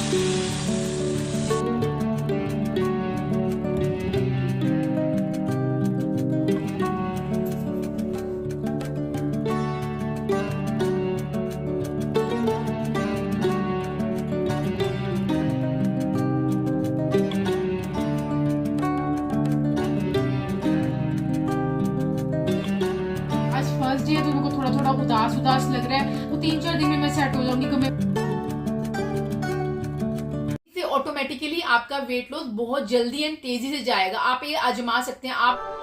तो मेरे को थोड़ा थोड़ा उदास उदास लग रहा है, तो 3-4 दिन में मैं सेट हो जाऊंगी। इससे ऑटोमेटिकली आपका वेट लॉस बहुत जल्दी एंड तेजी से जाएगा। आप ये आजमा सकते हैं। आप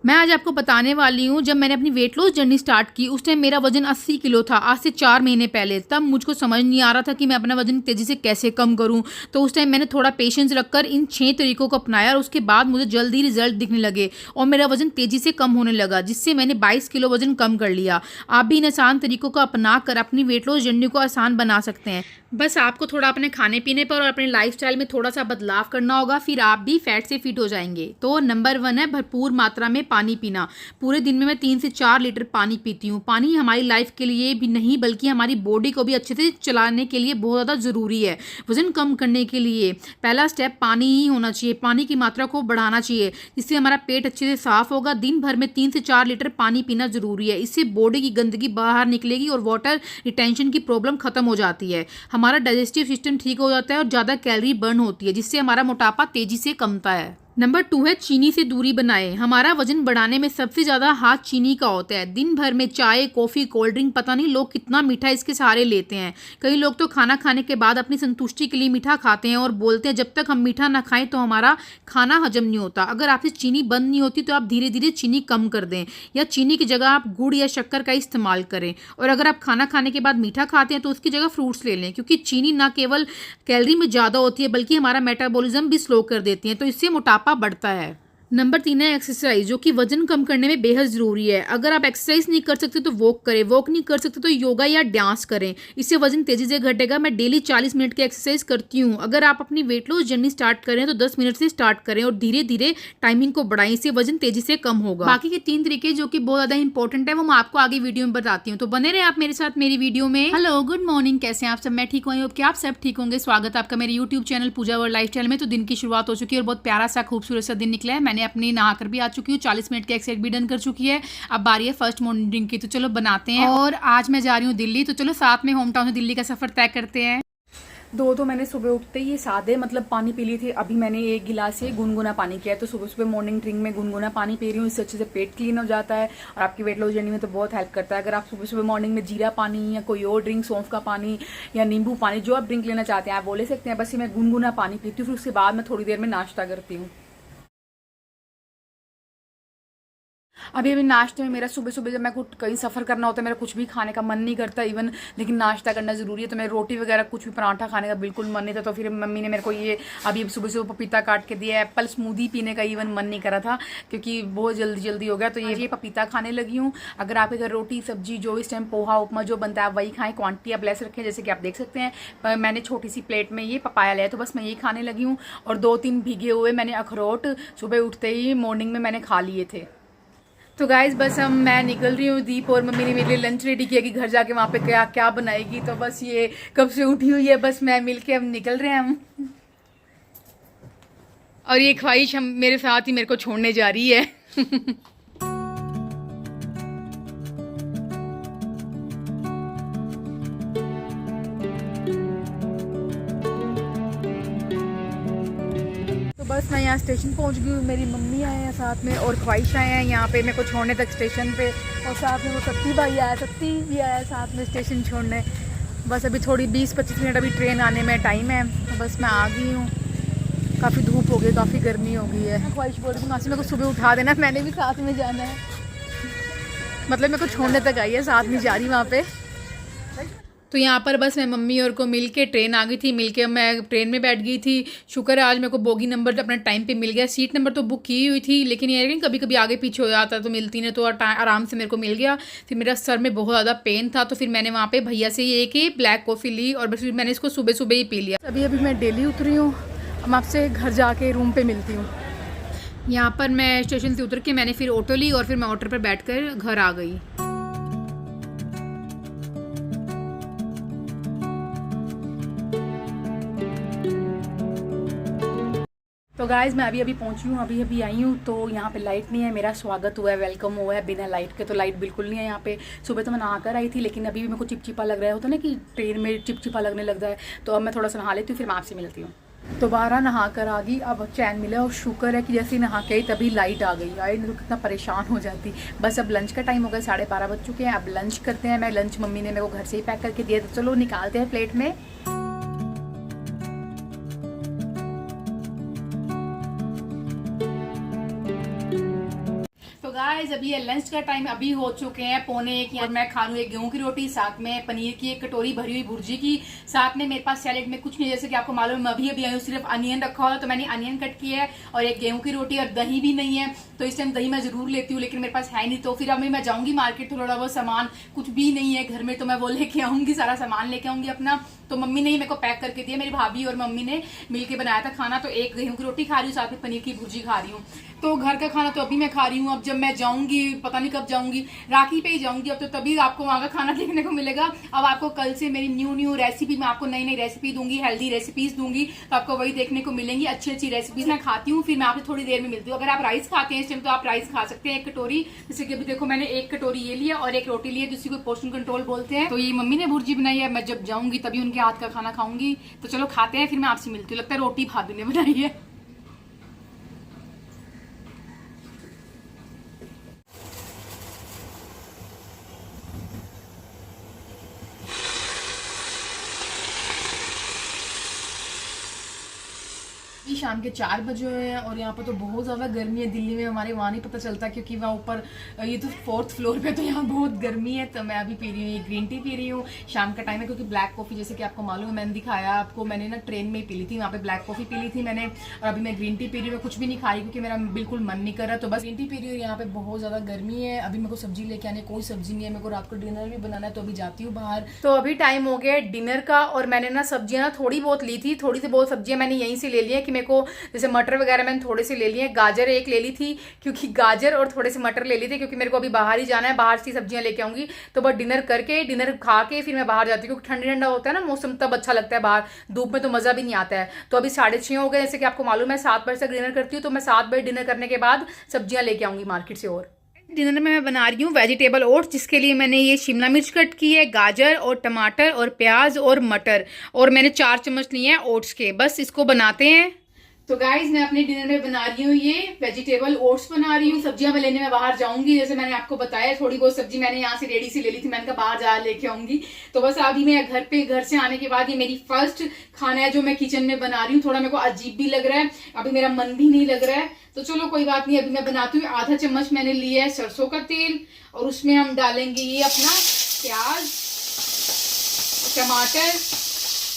मैं आज आपको बताने वाली हूँ, जब मैंने अपनी वेट लॉस जर्नी स्टार्ट की उस टाइम मेरा वजन 80 किलो था, आज से 4 महीने पहले। तब मुझको समझ नहीं आ रहा था कि मैं अपना वजन तेज़ी से कैसे कम करूँ। तो उस टाइम मैंने थोड़ा पेशेंस रखकर इन 6 तरीकों को अपनाया और उसके बाद मुझे जल्दी रिजल्ट दिखने लगे और मेरा वजन तेज़ी से कम होने लगा, जिससे मैंने 22 किलो वजन कम कर लिया। आप भी इन आसान तरीकों को अपना कर अपनी वेट लॉस जर्नी को आसान बना सकते हैं। बस आपको थोड़ा अपने खाने पीने पर और अपने लाइफस्टाइल में थोड़ा सा बदलाव करना होगा, फिर आप भी फैट से फिट हो जाएंगे। तो नंबर 1 है भरपूर मात्रा में पानी पीना। पूरे दिन में मैं 3 से 4 लीटर पानी पीती हूँ। पानी हमारी लाइफ के लिए भी नहीं बल्कि हमारी बॉडी को भी अच्छे से चलाने के लिए बहुत ज़्यादा ज़रूरी है। वजन कम करने के लिए पहला स्टेप पानी ही होना चाहिए। पानी की मात्रा को बढ़ाना चाहिए, जिससे हमारा पेट अच्छे से साफ होगा। दिन भर में 3 से 4 लीटर पानी पीना ज़रूरी है। इससे बॉडी की गंदगी बाहर निकलेगी और वाटर रिटेंशन की प्रॉब्लम खत्म हो जाती है। हमारा डाइजेस्टिव सिस्टम ठीक हो जाता है और ज़्यादा कैलोरी बर्न होती है, जिससे हमारा मोटापा तेजी से कमता है। नंबर 2 है चीनी से दूरी बनाएं। हमारा वजन बढ़ाने में सबसे ज़्यादा हाथ चीनी का होता है। दिन भर में चाय, कॉफ़ी, कोल्ड ड्रिंक, पता नहीं लोग कितना मीठा इसके सहारे लेते हैं। कई लोग तो खाना खाने के बाद अपनी संतुष्टि के लिए मीठा खाते हैं और बोलते हैं जब तक हम मीठा ना खाएं तो हमारा खाना हजम नहीं होता। अगर आपसे चीनी बंद नहीं होती तो आप धीरे धीरे चीनी कम कर दें, या चीनी की जगह आप गुड़ या शक्कर का इस्तेमाल करें। और अगर आप खाना खाने के बाद मीठा खाते हैं तो उसकी जगह फ्रूट्स ले लें, क्योंकि चीनी ना केवल कैलोरी में ज़्यादा होती है बल्कि हमारा मेटाबॉलिज्म भी स्लो कर देती है, तो इससे मोटापा बढ़ता है। नंबर 3 है एक्सरसाइज, जो कि वजन कम करने में बेहद ज़रूरी है। अगर आप एक्सरसाइज नहीं कर सकते तो वॉक करें, वॉक नहीं कर सकते तो योगा या डांस करें, इससे वजन तेज़ी से घटेगा। मैं डेली 40 मिनट की एक्सरसाइज करती हूँ। अगर आप अपनी वेट लॉस जर्नी स्टार्ट करें तो 10 मिनट से स्टार्ट करें और धीरे धीरे टाइमिंग को बढ़ाएं, इससे वजन तेज़ी से कम होगा। बाकी के 3 तरीके जो कि बहुत ज़्यादा इंपॉर्टेंट है वो मैं आपको आगे वीडियो में बताती हूँ, तो बने रहे आप मेरे साथ मेरी वीडियो में। हेलो, गुड मॉर्निंग, कैसे हैं आप सब? मैं ठीक हूँ, होप कि आप सब ठीक होंगे। स्वागत है आपका मेरे यूट्यूब चैनल पूजा वर्ल्ड लाइफस्टाइल में। तो दिन की शुरुआत हो चुकी है और बहुत प्यारा सा खूबसूरत सा दिन निकला है। मैंने अपनी नहाकर आ चुकी हूँ, 40 मिनट की एक्सरसाइज भी डन कर चुकी है। अब बारी है फर्स्ट मॉर्निंग ड्रिंक की, तो चलो बनाते हैं। और आज मैं जा रही हूँ दिल्ली, तो चलो साथ में होम टाउन से दिल्ली का सफर तय करते हैं। तो मैंने सुबह उठते ही सादे मतलब पानी पी ली थी। अभी मैंने 1 गिलास से गुनगुना पानी किया है। तो सुबह सुबह मॉर्निंग ड्रिंक में गुनगुना पानी पी रही हूँ, इससे अच्छे से पेट क्लीन हो जाता है और आपकी वेट लॉस जर्नी में तो बहुत हेल्प करता है। अगर आप सुबह सुबह मॉर्निंग में जीरा पानी या कोई और ड्रिंक, सौंफ का पानी या नींबू पानी, जो आप ड्रिंक लेना चाहते हैं आप वो ले सकते हैं। बस ये मैं गुनगुना पानी पीती हूँ, फिर उसके बाद मैं थोड़ी देर में नाश्ता करती हूँ। अभी नाश्ते में मेरा सुबह सुबह जब मैं कुछ कहीं सफ़र करना होता है, मेरा कुछ भी खाने का मन नहीं करता इवन, लेकिन नाश्ता करना ज़रूरी है। तो मैं रोटी वगैरह कुछ भी पराठा खाने का बिल्कुल मन नहीं था। तो फिर मम्मी ने मेरे को ये अभी सुबह सुबह पपीता काट के दिया। एप्पल स्मूदी पीने का इवन मन नहीं करा था क्योंकि बहुत जल्दी हो गया। तो ये पपीता खाने लगी हूँ। अगर आपके घर रोटी सब्जी जो इस टाइम पोहा उपमा जो बनता है आप वही खाएँ, क्वान्टिटी आप लेस रखें। जैसे कि आप देख सकते हैं मैंने छोटी सी प्लेट में ये पपाया लिया, तो बस मैं यही खाने लगी हूँ। और 2-3 भीगे हुए मैंने अखरोट सुबह उठते ही मॉर्निंग में मैंने खा लिए थे। तो गाइज बस मैं निकल रही हूँ। दीप और मम्मी ने मेरे लिए लंच रेडी किया कि घर जाके वहाँ पे क्या क्या बनाएगी। तो बस ये कब से उठी हुई है, बस मैं मिलके अब निकल रहे हैं हम। और ये ख्वाहिश हम मेरे साथ ही मेरे को छोड़ने जा रही है। बस मैं यहाँ स्टेशन पहुँच गई हूँ। मेरी मम्मी आए हैं साथ में और ख्वाहिश आए हैं यहाँ पे मेरे को छोड़ने तक स्टेशन पे, और साथ में वो सत्ती भाई आया, सत्ती भी आया साथ में स्टेशन छोड़ने। बस अभी थोड़ी 20-25 मिनट अभी ट्रेन आने में टाइम है। तो बस मैं आ गई हूँ। काफ़ी धूप हो गई, काफ़ी गर्मी हो गई है। ख्वाहिश बोल रही हूँ मासी मेरे को सुबह उठा देना, मैंने भी साथ में जाना है। मतलब मेरे को छोड़ने तक आई है, साथ में जा रही वहाँ पे। तो यहाँ पर बस मैं मम्मी और को मिल के ट्रेन आ गई थी। मिल के मैं ट्रेन में बैठ गई थी। शुक्र है आज मेरे को बोगी नंबर अपना टाइम पे मिल गया। सीट नंबर तो बुक की हुई थी, लेकिन ये कभी कभी आगे पीछे हो जाता तो मिलती नहीं, तो आराम से मेरे को मिल गया। फिर मेरा सर में बहुत ज़्यादा पेन था, तो फिर मैंने वहाँ पे भैया से ये कि ब्लैक कॉफ़ी ली और बस फिर मैंने इसको सुबह सुबह ही पी लिया। अभी मैं दिल्ली उतरी हूँ। अब आपसे घर जाके रूम पर मिलती हूँ। यहाँ पर मैं स्टेशन से उतर के मैंने फिर ऑटो ली और फिर मैं ऑटो पर बैठ कर घर आ गई। तो गाइज़ मैं अभी पहुंची हूँ, अभी आई हूँ। तो यहाँ पे लाइट नहीं है, मेरा स्वागत हुआ है, वेलकम हुआ है बिना लाइट के। तो लाइट बिल्कुल नहीं है यहाँ पे। सुबह तो मैं नहा कर आई थी, लेकिन अभी भी मेरे को चिपचिपा लग रहा है, होता ना कि ट्रेन में चिपचिपा लगने लग जाए। तो अब मैं थोड़ा सा नहा लेती हूँ, फिर मैं आपसे मिलती हूँ। दोबारा नहा कर आ गई, अब चैन मिला और शुक्र है कि जैसे ही नहा के आई तभी लाइट आ गई। आई नहीं तो कितना परेशान हो जाती। बस अब लंच का टाइम हो गया, 12:30 बज चुके हैं। अब लंच करते हैं। मैं लंच मम्मी ने मेरे को घर से ही पैक करके दिया, तो चलो निकालते हैं प्लेट में। तो गाइस अभी ये लंच का टाइम अभी हो चुके हैं 12:45। और मैं खा लूँ एक गेहूं की रोटी, साथ में पनीर की एक कटोरी भरी हुई भुर्जी की, साथ में मेरे पास सैलेड में कुछ नहीं, जैसे कि आपको मालूम है अभी आई हूँ, सिर्फ अनियन रखा हुआ, तो मैंने अनियन कट किया है। और एक गेहूं की रोटी, और दही भी नहीं है, तो इस टाइम दही मैं जरूर लेती हूँ, लेकिन मेरे पास है नहीं। तो फिर अभी मैं जाऊंगी मार्केट, थोड़ा बहुत सामान, कुछ भी नहीं है घर में, तो मैं वो लेके आऊंगी, सारा सामान लेके आऊंगी अपना। तो मम्मी ने ही मेरे को पैक करके दिया, मेरी भाभी और मम्मी ने मिलके बनाया था खाना। तो एक गेहूं की रोटी खा रही हूँ, साथ में पनीर की भुर्जी खा रही हूँ। तो घर का खाना तो अभी मैं खा रही हूँ। अब जब मैं जाऊंगी, पता नहीं कब जाऊंगी, राखी पे ही जाऊंगी अब तो, तभी आपको वहां का खाना देखने को मिलेगा। अब आपको कल से मेरी न्यू रेसिपी, मैं आपको नई नई रेसिपी दूंगी, हेल्दी रेसिपीज दूंगी, तो आपको वही देखने को मिलेंगी। अच्छी अच्छी रेसिपीज मैं खाती हूँ, फिर मैं आपसे थोड़ी देर में मिलती हूँ। अगर आप राइस खाते हैं इस टाइम, तो आप राइस खा सकते हैं 1 कटोरी। जैसे कि अभी देखो मैंने 1 कटोरी ये लिया और 1 रोटी ली है, जिसको पोर्शन कंट्रोल बोलते हैं। तो ये मम्मी ने भुर्जी बनाई है, मैं जब जाऊंगी तभी उनके हाथ का खाना खाऊंगी। तो चलो खाते हैं, फिर मैं आपसे मिलती हूँ। लगता है रोटी भाभी ने बनाई है। शाम के 4 बजे हुए हैं और यहाँ पर तो बहुत ज़्यादा गर्मी है। दिल्ली में हमारे वहाँ नहीं पता चलता, क्योंकि वहाँ ऊपर ये तो 4th फ्लोर पे, तो यहाँ बहुत गर्मी है। तो मैं अभी पी रही हूँ, ये ग्रीन टी पी रही हूँ। शाम का टाइम है, क्योंकि ब्लैक कॉफ़ी जैसे कि आपको मालूम है, मैंने दिखाया आपको, मैंने ना ट्रेन में ही पी ली थी, वहाँ पे ब्लैक कॉफ़ी पी ली थी मैंने। और अभी मैं ग्रीन टी पी रही हूँ, कुछ भी नहीं खाई क्योंकि मेरा बिल्कुल मन नहीं कर रहा, तो बस ग्रीन टी पी रही हूँ। यहाँ पे बहुत ज़्यादा गर्मी है। अभी मेरे को सब्जी लेके आने, कोई सब्जी नहीं है, मेरे को रात को डिनर भी बनाना है, तो अभी जाती हूँ बाहर। तो अभी टाइम हो गया डिनर का, और मैंने ना सब्जियाँ ना थोड़ी बहुत ली थी, थोड़ी सी बहुत सब्जियाँ मैंने यहीं से ले ली है, कि मेरे को जैसे मटर वगैरह मैंने थोड़े से ले लिए। गाजर एक ले ली थी, क्योंकि गाजर, और थोड़े से मटर ले लिए थे, क्योंकि मेरे को अभी बाहर ही जाना है, बाहर से सब्जियां लेके आऊंगी। तो बस डिनर खा के फिर मैं बाहर जाती हूँ, क्योंकि ठंडा ठंडा होता है ना मौसम, तब अच्छा लगता है बाहर, धूप में तो मजा भी नहीं आता है। तो अभी 6:30 हो गए, जैसे कि आपको मालूम है 7 बजे तक डिनर करती हूँ, तो मैं 7 बजे डिनर करने के बाद सब्जियां लेके आऊंगी मार्केट से। और डिनर में मैं बना रही हूँ वेजिटेबल ओट्स, जिसके लिए मैंने ये शिमला मिर्च कट की है, गाजर और टमाटर और प्याज और मटर, और मैंने 4 चम्मच लिए हैं ओट्स के। बस इसको बनाते हैं। तो गाइज मैं अपने डिनर में बना रही हूँ ये वेजिटेबल ओट्स बना रही हूँ। सब्जियां मैं लेने में बाहर जाऊंगी, जैसे मैंने आपको बताया, थोड़ी बहुत सब्जी मैंने यहाँ से रेडी से ले ली थी, मैंने कहा बाहर जा लेके आऊंगी। तो बस अभी मैं घर से आने के बाद ये मेरी फर्स्ट खाना है जो मैं किचन में बना रही हूँ। थोड़ा मेरे को अजीब भी लग रहा है, अभी मेरा मन भी नहीं लग रहा है, तो चलो कोई बात नहीं। अभी मैं बनाती हूँ। आधा चम्मच मैंने लिया है सरसों का तेल, और उसमें हम डालेंगे ये अपना प्याज, टमाटर,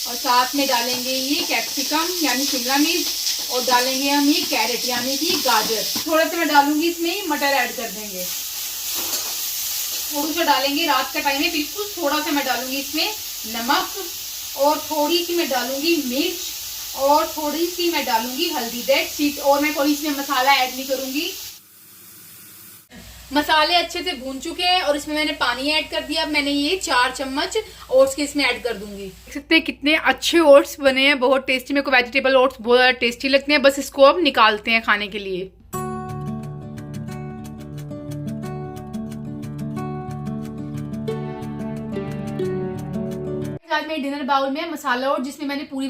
और साथ में डालेंगे ये कैप्सिकम यानी शिमला मिर्च, और डालेंगे हम ये कैरेट यानी कि गाजर। थोड़ा सा मैं डालूंगी इसमें, मटर ऐड कर देंगे, थोड़ा सा डालेंगे, रात का टाइम है बिल्कुल। थोड़ा सा मैं डालूंगी इसमें नमक, और थोड़ी सी मैं डालूंगी मिर्च, और थोड़ी सी मैं डालूंगी हल्दी, दैट्स इट। और मैं कोई इसमें मसाला ऐड नहीं करूंगी। मसाले अच्छे से भून चुके हैं, और इसमें मैंने पानी ऐड कर दिया। अब मैंने ये 4 चम्मच ओट्स के इसमें ऐड कर दूंगी। देख सकते हैं कितने अच्छे ओट्स बने हैं, बहुत टेस्टी। मेरे को वेजिटेबल ओट्स बहुत ज्यादा टेस्टी लगते हैं। बस इसको अब निकालते हैं खाने के लिए। आज मेरे डिनर बाउल में मसाला ओट, जिसमें मैंने पूरी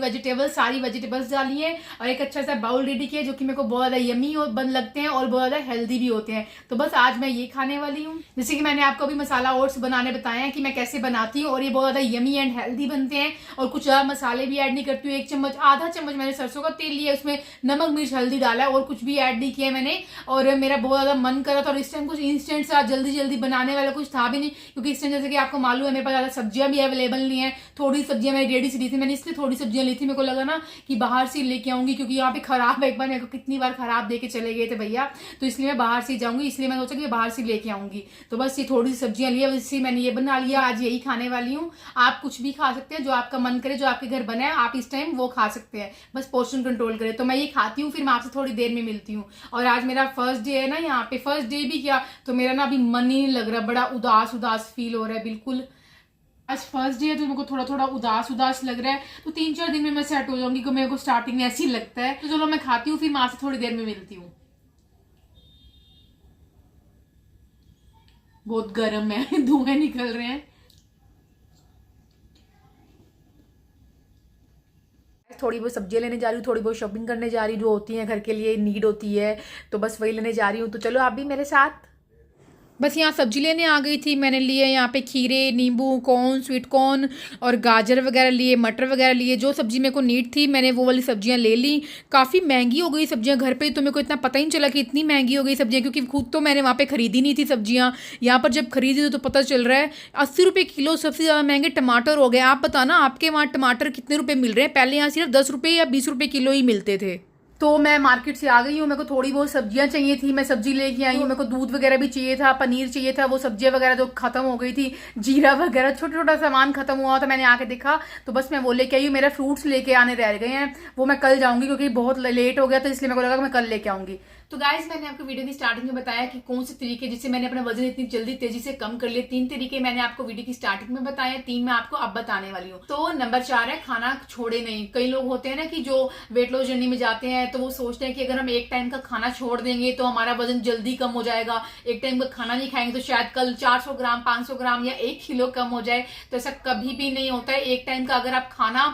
सारी वेजिटेबल्स डाली है, और एक अच्छा सा बाउल रेडी किया, जो कि मेरे को बहुत ज्यादा यमी और बन लगते हैं, और बहुत ज्यादा हेल्दी भी होते हैं। तो बस आज मैं ये खाने वाली हूँ। जैसे कि मैंने आपको अभी मसाला ओट्स बनाने बताया है कि मैं कैसे बनाती हूँ, और ये बहुत ज्यादा यमी एंड हेल्दी बनते हैं, और कुछ ज्यादा मसाले भी ऐड नहीं करती हूँ। 1 चम्मच, आधा चम्मच मैंने सरसों का तेल लिया, उसमें नमक मिर्च हल्दी डाला है, और कुछ भी ऐड नहीं किया मैंने। और मेरा बहुत ज्यादा मन करा था, और इस टाइम कुछ इंस्टेंट सा जल्दी बनाने वाला कुछ था भी नहीं, क्योंकि इस टाइम जैसे कि आपको मालूम है मेरे पास ज्यादा सब्जियां भी अवेलेबल नहीं है। थोड़ी सब्जियां मैंने रेडी से ली थी, मैंने इसलिए थोड़ी सब्जियां ली थी। मेरे को लगा ना कि बाहर से लेके आऊंगी, क्योंकि यहाँ पे खराब, एक बार मेरे को कितनी बार खराब देके चले गए थे भैया, तो इसलिए मैं बाहर से जाऊंगी, इसलिए मैं सोचा कि बाहर से लेके आऊंगी। तो बस ये थोड़ी सी सब्जियां लिया, इससे मैंने ये बना लिया। आज यही खाने वाली हूँ। आप कुछ भी खा सकते हैं, जो आपका मन करे, जो आपके घर बना है, आप इस टाइम वो खा सकते हैं, बस पोर्शन कंट्रोल करें। तो मैं ये खाती हूँ, फिर मैं आपसे थोड़ी देर में मिलती हूँ। और आज मेरा फर्स्ट डे है ना यहाँ पे, फर्स्ट डे भी क्या, तो मेरा ना अभी मन ही नहीं लग रहा, बड़ा उदास फील हो रहा है बिल्कुल। आज फर्स्ट डे है तो मेरे को थोड़ा थोड़ा उदास उदास लग रहा है, तो 3-4 दिन में मैं सेट हो जाऊंगी, क्योंकि मेरे को स्टार्टिंग में ऐसे ही लगता है। तो चलो मैं खाती हूँ, फिर मैं आपसे थोड़ी देर में मिलती हूँ। बहुत गर्म है धुएं निकल रहे हैं। थोड़ी बहुत सब्जियां लेने जा रही हूँ, थोड़ी बहुत शॉपिंग करने जा रही हूँ, जो होती हैं घर के लिए नीड होती है, तो बस वही लेने जा रही हूँ। तो चलो आप भी मेरे साथ। बस यहाँ सब्जी लेने आ गई थी, मैंने लिए यहाँ पे खीरे, नींबू, कॉर्न, स्वीट कॉर्न और गाजर वगैरह लिए, मटर वगैरह लिए। जो सब्जी मेरे को नीड थी मैंने वो वाली सब्जियाँ ले ली। काफ़ी महंगी हो गई सब्जियाँ घर पे, तो मेरे को इतना पता ही नहीं चला कि इतनी महंगी हो गई सब्जियाँ, क्योंकि खुद तो मैंने वहाँ पे खरीदी नहीं थी सब्जियाँ। यहाँ पर जब खरीदी तो पता चल रहा है 80 रुपये किलो। सबसे ज़्यादा महंगे टमाटर हो गए। आप बताना आपके वहाँ टमाटर कितने रुपये मिल रहे हैं? पहले यहाँ सिर्फ 10 रुपये या 20 रुपये किलो ही मिलते थे। तो मैं मार्केट से आ गई हूँ, मेरे को थोड़ी बहुत सब्जियां चाहिए थी, मैं सब्जी लेके आई हूँ। मेरे को दूध वगैरह भी चाहिए था, पनीर चाहिए था, वो सब्जियां वगैरह जो खत्म हो गई थी, जीरा वगैरह छोटा छोटा सामान खत्म हुआ था। मैंने आके देखा तो बस मैं वो लेके आई हूँ। मेरा फ्रूट्स लेके आने रह गए हैं, वो मैं कल जाऊंगी, क्योंकि बहुत लेट हो गया था, इसलिए मेरे को लगा कि मैं कल लेके आऊंगी। तो गाइस मैंने आपको वीडियो की स्टार्टिंग में बताया कि कौन से तरीके जिससे मैंने अपना वजन इतनी जल्दी तेजी से कम कर लिया। 3 तरीके मैंने आपको वीडियो की स्टार्टिंग में बताया, 3 मैं आपको अब बताने वाली हूँ। तो नंबर 4 है खाना छोड़े नहीं। कई लोग होते हैं ना कि जो वेट लॉस जर्नी में जाते हैं तो वो सोचते हैं कि अगर हम एक टाइम का खाना छोड़ देंगे तो हमारा वजन जल्दी कम हो जाएगा। एक टाइम का खाना नहीं खाएंगे तो शायद कल 400 ग्राम, 500 ग्राम या 1 किलो कम हो जाए। तो ऐसा कभी भी नहीं होता है। एक टाइम का अगर आप खाना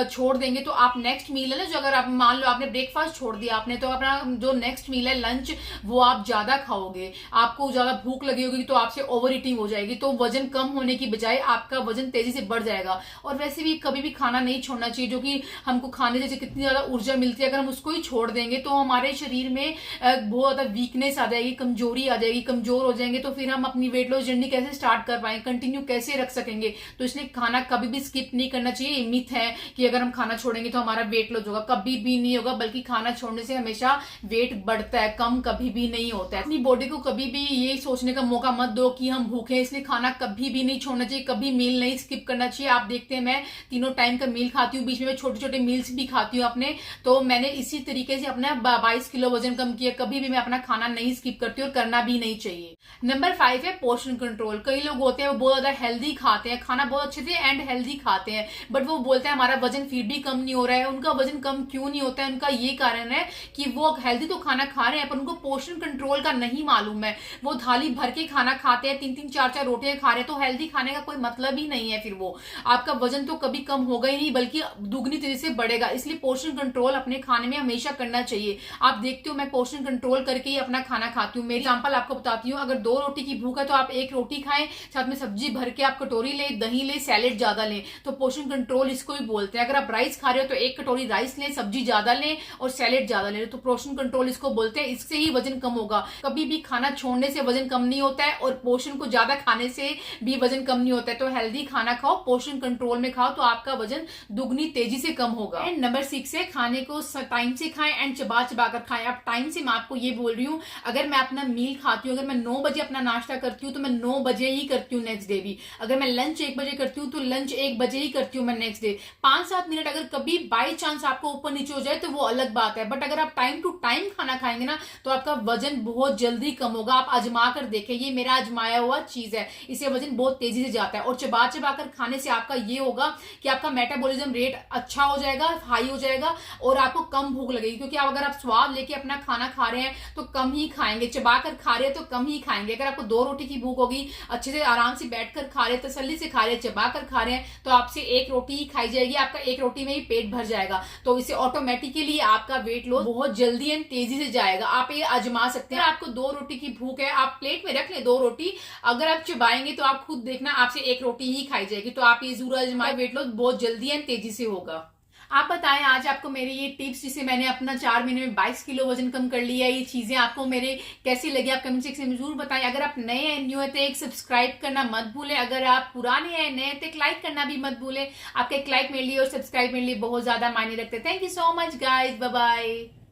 छोड़ देंगे तो आप नेक्स्ट मील है ना, जो अगर आप मान लो आपने ब्रेकफास्ट छोड़ दिया आपने, तो अपना जो नेक्स्ट मील है लंच, वो आप ज्यादा खाओगे, आपको ज्यादा भूख लगी होगी, तो आपसे ओवर ईटिंग हो जाएगी, तो वजन कम होने की बजाय आपका वजन तेजी से बढ़ जाएगा। और वैसे भी कभी भी खाना नहीं छोड़ना चाहिए, जो कि हमको खाने से कितनी ज्यादा ऊर्जा मिलती है, अगर हम उसको ही छोड़ देंगे तो हमारे शरीर में बहुत ज्यादा वीकनेस आ जाएगी, कमजोरी आ जाएगी, कमजोर हो जाएंगे। तो फिर हम अपनी वेट लॉस जर्नी कैसे स्टार्ट कर पाएंगे, कंटिन्यू कैसे रख सकेंगे? तो इसलिए खाना कभी भी स्किप नहीं करना चाहिए। मिथ है कि अगर हम खाना छोड़ेंगे तो हमारा वेट लॉस होगा, कभी भी नहीं होगा। बल्कि खाना छोड़ने से हमेशा वेट बढ़ता है, कम कभी भी नहीं होता है। अपनी बॉडी को कभी भी ये सोचने का मौका मत दो कि हम भूखे हैं इसलिए खाना कभी भी नहीं छोड़ना चाहिए, कभी मील नहीं स्किप करना चाहिए। आप देखते हैं मैं तीनों टाइम का मील खाती हूँ, बीच में छोटे छोटे मील्स भी खाती हूँ अपने। तो मैंने इसी तरीके से अपना 22 किलो वजन कम किया। कभी भी मैं अपना खाना नहीं स्किप करती और करना भी नहीं चाहिए। नंबर 5 है पोर्शन कंट्रोल। कई लोग होते हैं वो बहुत ज्यादा हेल्दी खाते हैं, खाना बहुत अच्छे से एंड हेल्दी खाते हैं, बट वो बोलते हैं हमारा वजन फिर भी कम नहीं हो रहा है। उनका वजन कम क्यों नहीं होता है? उनका ये कारण है कि वो हेल्दी तो खाना खा रहे हैं पर उनको पोर्शन कंट्रोल का नहीं मालूम है। वो थाली भर के खाना खाते हैं, 3-3 4-4 रोटियां खा रहे हैं, तो हेल्दी खाने का कोई मतलब ही नहीं है। फिर वो आपका वजन तो कभी कम होगा ही नहीं, बल्कि दुगनी तेजी से बढ़ेगा। इसलिए पोर्शन कंट्रोल अपने खाने में हमेशा करना चाहिए। आप देखते हो मैं पोर्शन कंट्रोल करके ही अपना खाना खाती हूँ। मेरी एग्जांपल आपको बताती हूँ, अगर 2 रोटी की भूख है तो आप 1 रोटी खाएं, साथ में सब्जी भर के आप कटोरी ले, दही ले, सैलेड ज्यादा लें, तो पोर्शन कंट्रोल इसको ही बोलते हैं। अगर आप राइस खा रहे हो तो 1 कटोरी राइस लें, सब्जी ज्यादा लें और सैलेड ज्यादा लें, तो पोर्शन कंट्रोल इसको बोलते हैं। इससे ही वजन कम होगा। कभी भी खाना छोड़ने से वजन कम नहीं होता है और पोर्शन को ज्यादा खाने से भी वजन कम नहीं होता है। तो हेल्दी खाना खाओ, पोर्शन कंट्रोल में खाओ, तो आपका वजन दुगनी तेजी से कम होगा। एंड नंबर 6 है खाने को टाइम से खाएं एंड चबा चबा कर खाएं। आप टाइम से, मैं आपको ये बोल रही हूँ, अगर मैं अपना मील खाती हूँ, अगर मैं 9 बजे अपना नाश्ता करती हूँ तो मैं 9 बजे ही करती हूँ नेक्स्ट डे भी। अगर मैं लंच 1 बजे करती हूँ तो लंच 1 बजे ही करती हूँ मैं नेक्स्ट डे। 5-7 मिनट अगर कभी बाई चांस आपको ऊपर नीचे हो जाए तो वो अलग बात है, बट अगर आप टाइम टू टाइम खाना खाएंगे ना तो आपका वजन बहुत जल्दी कम होगा। आप आजमा कर देखें, ये मेरा आजमाया हुआ चीज है, इससे वजन बहुत तेजी से जाता है। और चबा चबा कर खाने से आपका ये होगा कि आपका मेटाबॉलिज्म रेट अच्छा हो जाएगा, हाई हो जाएगा और आपको कम भूख लगेगी। क्योंकि अगर आप स्वाद लेके अपना खाना खा रहे हैं तो कम ही खाएंगे, चबा कर खा रहे हैं तो कम ही खाएंगे। अगर आपको 2 रोटी की भूख होगी, अच्छे से आराम से बैठकर खा रहे हैं, तसल्ली से खा रहे हैं, चबा कर खा रहे हैं, तो आपसे 1 रोटी ही खाई जाएगी, आपका 1 रोटी में ही पेट भर जाएगा। तो इससे ऑटोमेटिकली आपका वेट लॉस बहुत जल्दी एंड तेजी से जाएगा। आप ये आजमा सकते हैं। आपको 2 रोटी की भूख है, आप प्लेट में रख ले 2 रोटी, अगर आप चबाएंगे तो आप खुद देखना आपसे 1 रोटी ही खाई जाएगी। तो आप ये जरूर आजमाए, वेट लॉस बहुत जल्दी एंड तेजी से होगा। आप बताएं आज आपको मेरे ये टिप्स, जिसे मैंने अपना 4 महीने में 22 किलो वजन कम कर लिया, ये चीजें आपको मेरे कैसी लगी? आप कमेंट सेक्शन में जरूर बताएं। अगर आप नए हैं, न्यू है, तो एक सब्सक्राइब करना मत भूलें। अगर आप पुराने हैं, नए, तो एक लाइक करना भी मत भूलें। आपका एक लाइक मेरे लिए और सब्सक्राइब मेरे लिए बहुत ज्यादा मायने रखते हैं। Thank you so much guys, bye bye.